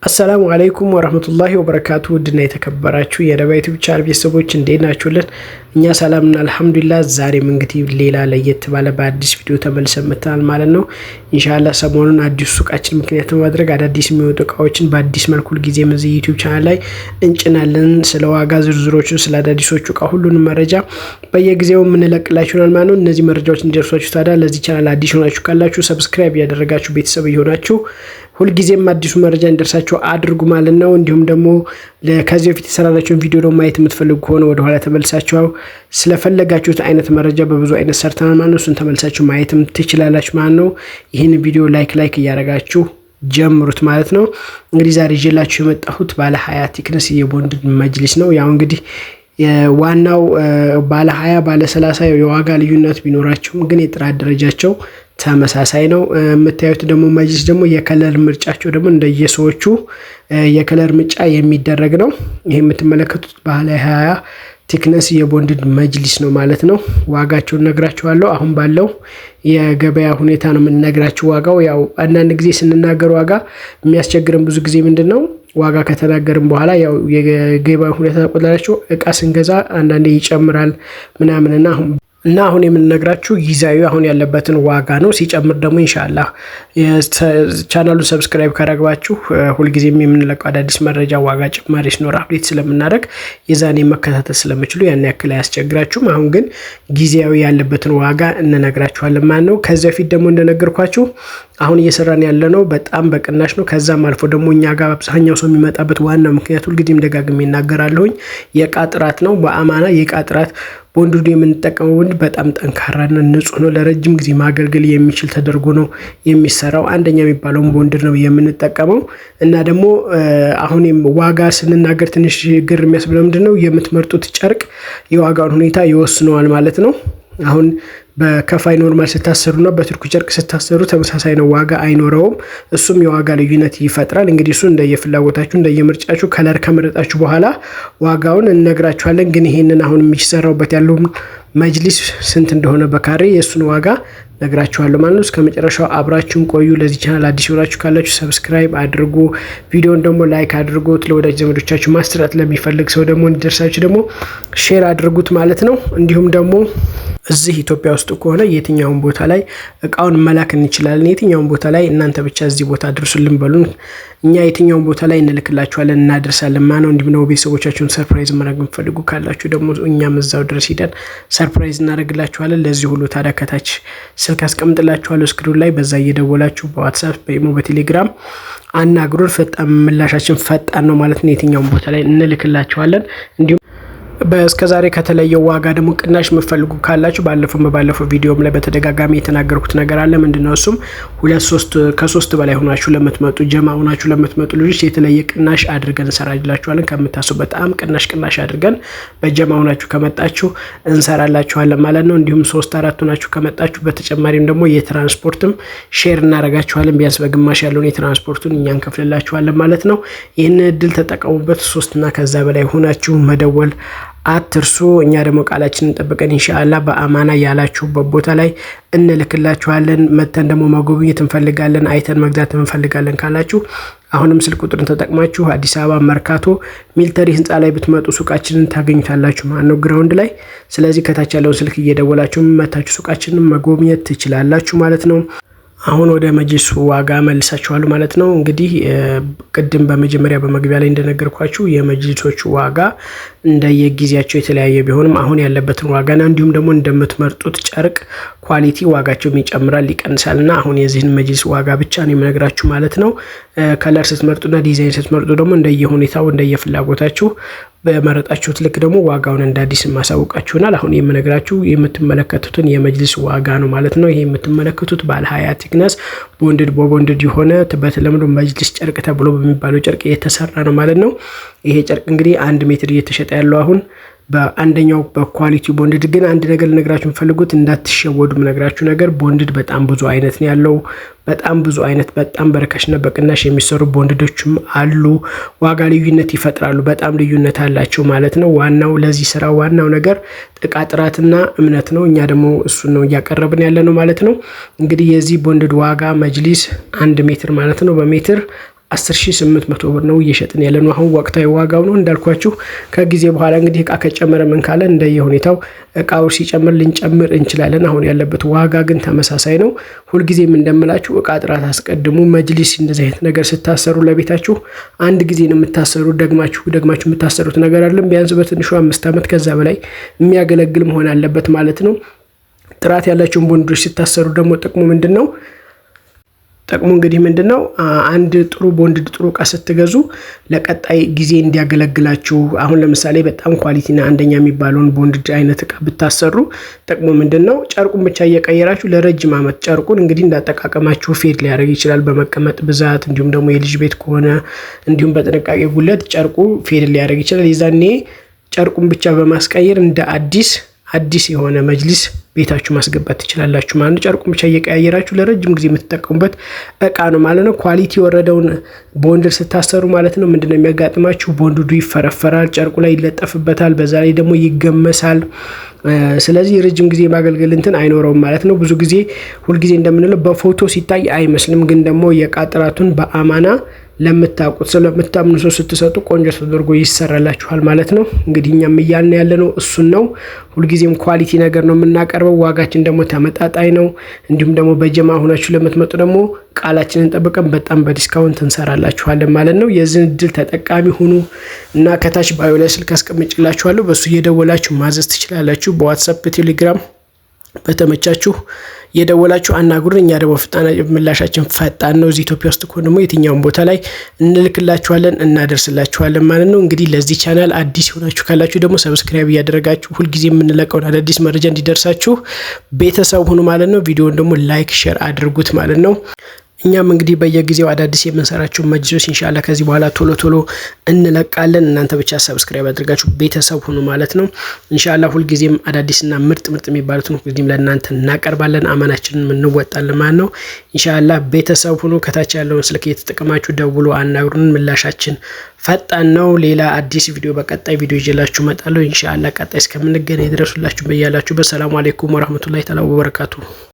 አሰላሙ አለይኩም ወራህመቱላሂ ወበረካቱ። ውድና የተከበራችሁ የደባ ዩቲዩብ ቻናል ቤተሰቦች እንዴት ናችሁልን? እኛ ሰላምና አልሐምዱሊላህ። ዛሬም እንግዲህ ሌላ ለየት ባለ በአዲስ ቪዲዮ ተመልሰን መጥተናል ማለት ነው። ኢንሻአላህ ሰሞኑን አዲስ ሱቃችን ምክንያት በማድረግ አዳዲስ የሚወጡ እቃዎችን በአዲስ መልኩ ሁልጊዜም እዚህ ዩቲዩብ ቻናል ላይ እንጭናለን። ስለ ዋጋ ዝርዝሮቹ፣ ስለ አዳዲሶቹ እቃ ሁሉንም መረጃ በየጊዜው የምንለቅላችሁናል ማለት ነው። እነዚህ መረጃዎች እንዲደርሷችሁ ታዲያ ለዚህ ቻናል አዲስ ሆናችሁ ካላችሁ ሰብስክራይብ ያደረጋችሁ ቤተሰብ እየሆናችሁ ሁልጊዜም አዲሱ መረጃ እንዲደርሳችሁ አድርጉ ማለት ነው። እንዲሁም ደግሞ ከዚህ በፊት የሰራናቸውን ቪዲዮ ደግሞ ማየት የምትፈልጉ ከሆነ ወደ ኋላ ተመልሳችሁ ስለፈለጋችሁት አይነት መረጃ በብዙ አይነት ሰርተናል ማለት ነው። እሱን ተመልሳችሁ ማየትም ትችላላችሁ ማለት ነው። ይህን ቪዲዮ ላይክ እያደረጋችሁ ጀምሩት ማለት ነው። እንግዲህ ዛሬ ይዤላችሁ የመጣሁት ባለ 20 ቲክነስ የቦንድ መጅሊስ ነው። ያው እንግዲህ ዋናው ባለ 20 ባለ 30 የዋጋ ልዩነት ቢኖራቸውም ግን የጥራት ደረጃቸው ተመሳሳይ ነው። የምታዩት ደግሞ መጅሊስ ደግሞ የከለር ምርጫቸው ደግሞ እንደየሰዎቹ የከለር ምርጫ የሚደረግ ነው። ይሄ የምትመለከቱት ባለ 20 ቲክነስ የቦንድ መጅሊስ ነው ማለት ነው። ዋጋቸውን ነግራችኋለሁ። አሁን ባለው የገበያ ሁኔታ ነው የምንነግራችሁ። ዋጋው ያው አንዳንድ ጊዜ ስንናገር ዋጋ የሚያስቸግረን ብዙ ጊዜ ምንድነው ዋጋ ከተናገርን በኋላ ያው የገበያ ሁኔታ ተቆጣጣሪው እቃ ስንገዛ አንዳንዴ ይጨምራል እና አሁን የምንነግራችሁ ጊዜያዊ አሁን ያለበትን ዋጋ ነው። ሲጨምር ደግሞ ኢንሻአላህ ቻናሉን ሰብስክራይብ ካደረጋችሁ ሁልጊዜም የምንለቀው አዳዲስ መረጃ ዋጋ ጭማሪ ሲኖር አፕዴት ስለምናደርግ የዛኔ መከታተል ስለምችሉ ያን ያክል አያስቸግራችሁም። አሁን ግን ጊዜያዊ ያለበትን ዋጋ እንነግራችኋለን ማለት ነው። ከዚህ በፊት ደግሞ እንደነገርኳችሁ አሁን እየሰራን ያለነው በጣም በቅናሽ ነው። ከዛም አልፎ ደግሞ እኛ ጋር አብዛኛው ሰው የሚመጣበት ዋናው ምክንያት ሁልጊዜም ደጋግሜ እናገራለሁኝ የእቃ ጥራት ነው። በአማና የእቃ ጥራት ቦንድ የምንጠቀመው ቦንድ በጣም ጠንካራና ንጹህ ነው። ለረጅም ጊዜ ማገልገል የሚችል ተደርጎ ነው የሚሰራው። አንደኛ የሚባለውን ቦንድ ነው የምንጠቀመው እና ደግሞ አሁን ዋጋ ስንናገር ትንሽ ግር የሚያስብለው ምንድነው የምትመርጡት ጨርቅ የዋጋውን ሁኔታ ይወስነዋል ማለት ነው። አሁን በከፋይ ኖርማል ስታሰሩና በቱርክ ጨርቅ ስታሰሩ ተመሳሳይ ነው፣ ዋጋ አይኖረውም። እሱም የዋጋ ልዩነት ይፈጥራል። እንግዲህ እሱ እንደየፍላጎታችሁ እንደየምርጫችሁ ከለር ከመረጣችሁ በኋላ ዋጋውን እንነግራችኋለን። ግን ይሄንን አሁን የሚሰራውበት ያለው መጅሊስ ስንት እንደሆነ በካሬ የሱን ዋጋ ነግራችኋለሁ ማለት ነው። እስከመጨረሻው አብራችሁን ቆዩ። ለዚህ ቻናል አዲስ ሆናችሁ ካላችሁ ሰብስክራይብ አድርጉ፣ ቪዲዮን ደግሞ ላይክ አድርጉት። ለወዳጅ ዘመዶቻችሁ ማስተላለፍ ለሚፈልግ ሰው ደግሞ እንዲደርሳችሁ ደግሞ ሼር አድርጉት ማለት ነው። እንዲሁም ደግሞ እዚህ ኢትዮጵያ ውስጥ ከሆነ የትኛውን ቦታ ላይ እቃውን መላክ እንችላለን። የትኛውን ቦታ ላይ እናንተ ብቻ እዚህ ቦታ አድርሱልን በሉን፣ እኛ የትኛውን ቦታ ላይ እንልክላችኋለን እናደርሳለን ማለት ነው። እንዲሁም ደግሞ ቤተሰቦቻችሁን ሰርፕራይዝ ማድረግ የምትፈልጉ ካላችሁ ደግሞ እኛም እዛው ድረስ ሄደን ሰርፕራይዝ እናደርግላችኋለን። ለዚህ ሁሉ ታዲያ ከታች ስልክ አስቀምጥላችኋለሁ ስክሪን ላይ፣ በዛ እየደወላችሁ በዋትስአፕ በኢሞ በቴሌግራም አናግሩን። ፈጣን ምላሻችን ፈጣን ነው ማለት ነው። የትኛውን ቦታ ላይ እንልክላችኋለን። እንዲሁም በእስከዛሬ ከተለየው ዋጋ ደግሞ ቅናሽ የምትፈልጉ ካላችሁ ባለፈው ቪዲዮም ላይ በተደጋጋሚ የተናገርኩት ነገር አለ። ምንድነው እሱም ከሶስት በላይ ሆናችሁ ለምትመጡ ጀማ ሆናችሁ ለምትመጡ ልጆች የተለየ ቅናሽ አድርገን እንሰራላችኋለን። ከምታስቡ በጣም ቅናሽ አድርገን በጀማ ሆናችሁ ከመጣችሁ እንሰራላችኋለን ማለት ነው። እንዲሁም 3-4 ሆናችሁ ከመጣችሁ በተጨማሪም ደግሞ የትራንስፖርትም ሼር እናደርጋችኋለን። ቢያንስ በግማሽ ያለውን የትራንስፖርቱን እኛ እንከፍልላችኋለን ማለት ነው። ይህን እድል ተጠቀሙበት። 3 እና ከዛ በላይ ሆናችሁ መደወል አትርሱ። እኛ ደግሞ ቃላችንን ጠብቀን ኢንሻአላህ በአማና ያላችሁበት ቦታ ላይ እንልክላችኋለን። መተን ደግሞ መጎብኘት እንፈልጋለን፣ አይተን መግዛት እንፈልጋለን ካላችሁ አሁንም ስልክ ቁጥርን ተጠቅማችሁ አዲስ አበባ መርካቶ ሚሊተሪ ህንጻ ላይ ብትመጡ ሱቃችንን ታገኙታላችሁ ማለት ነው፣ ግራውንድ ላይ። ስለዚህ ከታች ያለውን ስልክ እየደወላችሁ መታችሁ ሱቃችንን መጎብኘት ትችላላችሁ ማለት ነው። አሁን ወደ መጅሊሱ ዋጋ መልሳችኋለሁ ማለት ነው። እንግዲህ ቅድም በመጀመሪያ በመግቢያ ላይ እንደነገርኳችሁ የመጅሊሶቹ ዋጋ እንደየጊዜያቸው የተለያየ ቢሆንም አሁን ያለበትን ዋጋና እንዲሁም ደግሞ እንደምትመርጡት ጨርቅ ኳሊቲ ዋጋቸው ይጨምራል ይቀንሳልና አሁን የዚህን መጅሊስ ዋጋ ብቻ ነው የምነግራችሁ ማለት ነው። ከለር ስትመርጡና ዲዛይን ስትመርጡ ደግሞ እንደየሁኔታው እንደየፍላጎታችሁ በመረጣችሁት ልክ ደግሞ ዋጋውን እንዳዲስ ማሳውቃችሁናል። አሁን የምነግራችሁ የምትመለከቱትን የመጅሊስ ዋጋ ነው ማለት ነው። ይሄ የምትመለከቱት ባለ 20 ቲክነስ ቦንድድ የሆነ በተለምዶ መጅሊስ ጨርቅ ተብሎ በሚባለው ጨርቅ የተሰራ ነው ማለት ነው። ይሄ ጨርቅ እንግዲህ 1 ሜትር እየተሸጠ ያለው አሁን በአንደኛው በኳሊቲ ቦንድድ። ግን አንድ ነገር ልነግራችሁ የምፈልጉት እንዳትሸወዱ የምነግራችሁ ነገር ቦንድድ በጣም ብዙ አይነት ነው ያለው። በጣም ብዙ አይነት በጣም በረካሽና በቅናሽ የሚሰሩ ቦንድዶችም አሉ። ዋጋ ልዩነት ይፈጥራሉ። በጣም ልዩነት አላቸው ማለት ነው። ዋናው ለዚህ ስራ ዋናው ነገር እቃ ጥራትና እምነት ነው። እኛ ደግሞ እሱን ነው እያቀረብን ያለ ነው ማለት ነው። እንግዲህ የዚህ ቦንድድ ዋጋ መጅሊስ 1 ሜትር ማለት ነው በሜትር 10800 ብር ነው እየሸጥን ያለነው አሁን ወቅታዊ ዋጋው ነው። እንዳልኳችሁ ከጊዜ በኋላ እንግዲህ እቃ ከጨመረ ምን ካለ እንደየሁኔታው እቃው ሲጨምር ልንጨምር እንችላለን። አሁን ያለበት ዋጋ ግን ተመሳሳይ ነው። ሁልጊዜም እንደምላችሁ እቃ ጥራት አስቀድሙ። መጅሊስ እንደዚህ አይነት ነገር ስታሰሩ ለቤታችሁ አንድ ጊዜ ነው የምታሰሩ፣ ደግማችሁ የምታሰሩት ነገር አይደለም። ቢያንስ በትንሹ 5 ዓመት ከዛ በላይ የሚያገለግል መሆን አለበት ማለት ነው። ጥራት ያላቸውን ቦንዶች ስታሰሩ ደግሞ ጥቅሙ ምንድነው? ጥቅሙ እንግዲህ ምንድነው? አንድ ጥሩ ቦንድ ጥሩ እቃ ስትገዙ ለቀጣይ ጊዜ እንዲያገለግላችሁ። አሁን ለምሳሌ በጣም ኳሊቲና አንደኛ የሚባለውን ቦንድ አይነት እቃ ብታሰሩ ጥቅሙ ምንድነው? ጨርቁን ብቻ እየቀየራችሁ ለረጅም ዓመት ጨርቁን እንግዲህ እንዳጠቃቀማችሁ ፌድ ሊያደርግ ይችላል በመቀመጥ ብዛት፣ እንዲሁም ደግሞ የልጅ ቤት ከሆነ እንዲሁም በጥንቃቄ ጉለት ጨርቁ ፌድ ሊያደርግ ይችላል። የዛኔ ጨርቁን ብቻ በማስቀየር እንደ አዲስ የሆነ መጅሊስ ቤታችሁ ማስገባት ትችላላችሁ ማለት ነው። ጨርቁን ብቻ እየቀያየራችሁ ለረጅም ጊዜ የምትጠቀሙበት እቃ ነው ማለት ነው። ኳሊቲ የወረደውን ቦንድ ስታሰሩ ማለት ነው ምንድነው የሚያጋጥማችሁ? ቦንዱ ይፈረፈራል፣ ጨርቁ ላይ ይለጠፍበታል፣ በዛ ላይ ደግሞ ይገመሳል። ስለዚህ ረጅም ጊዜ ማገልገል እንትን አይኖረውም ማለት ነው። ብዙ ጊዜ ሁልጊዜ እንደምንለው በፎቶ ሲታይ አይመስልም፣ ግን ደግሞ የእቃ ጥራቱን በአማና ለምታውቁት ስለምታምኑ ሰው ስትሰጡ ቆንጆ ተደርጎ ይሰራላችኋል ማለት ነው። እንግዲህ እኛም እያልን ያለነው እሱን ነው። ሁልጊዜም ኳሊቲ ነገር ነው የምናቀርበው። ዋጋችን ደግሞ ተመጣጣኝ ነው። እንዲሁም ደግሞ በጀማ ሆናችሁ ለምትመጡ ደግሞ ቃላችንን ጠብቀን በጣም በዲስካውንት እንሰራላችኋለን ማለት ነው። የዚህ እድል ተጠቃሚ ሁኑ እና ከታች ባዮ ላይ ስልክ አስቀምጬላችኋለሁ። በሱ እየደወላችሁ ማዘዝ ትችላላችሁ። በዋትስአፕ በቴሌግራም በተመቻችሁ የደወላችሁ አናግሩን። እኛ ደግሞ ምላሻችን ፈጣን ነው። እዚህ ኢትዮጵያ ውስጥ ከሆነ ደግሞ የትኛውም ቦታ ላይ እንልክላችኋለን እናደርስላችኋለን ማለት ነው። እንግዲህ ለዚህ ቻናል አዲስ ሆናችሁ ካላችሁ ደግሞ ሰብስክራይብ እያደረጋችሁ ሁልጊዜ የምንለቀውን አዳዲስ መረጃ እንዲደርሳችሁ ቤተሰብ ሁኑ ማለት ነው። ቪዲዮውን ደግሞ ላይክ ሼር አድርጉት ማለት ነው። እኛም እንግዲህ በየጊዜው አዳዲስ የምንሰራቸው መጅሊሶች ኢንሻአላህ ከዚህ በኋላ ቶሎ እንለቃለን። እናንተ ብቻ ሰብስክራይብ አድርጋችሁ ቤተሰብ ሁኑ ማለት ነው። ኢንሻአላህ ሁልጊዜም አዳዲስና ምርጥ የሚባሉትን ሁልጊዜም ለእናንተ እናቀርባለን። አማናችንን እንወጣለን ማለት ነው። ኢንሻአላህ ቤተሰብ ሁኑ። ከታች ያለውን ስልክ እየተጠቀማችሁ ደውሉ፣ አናግሩን። ምላሻችን ፈጣን ነው። ሌላ አዲስ ቪዲዮ በቀጣይ ቪዲዮ ይዤላችሁ እመጣለሁ። ኢንሻአላህ ቀጣይ እስከምንገናኝ ድረሱላችሁ በያላችሁ በሰላም አለይኩም ወራህመቱላሂ ተዓላ ወበረካቱ።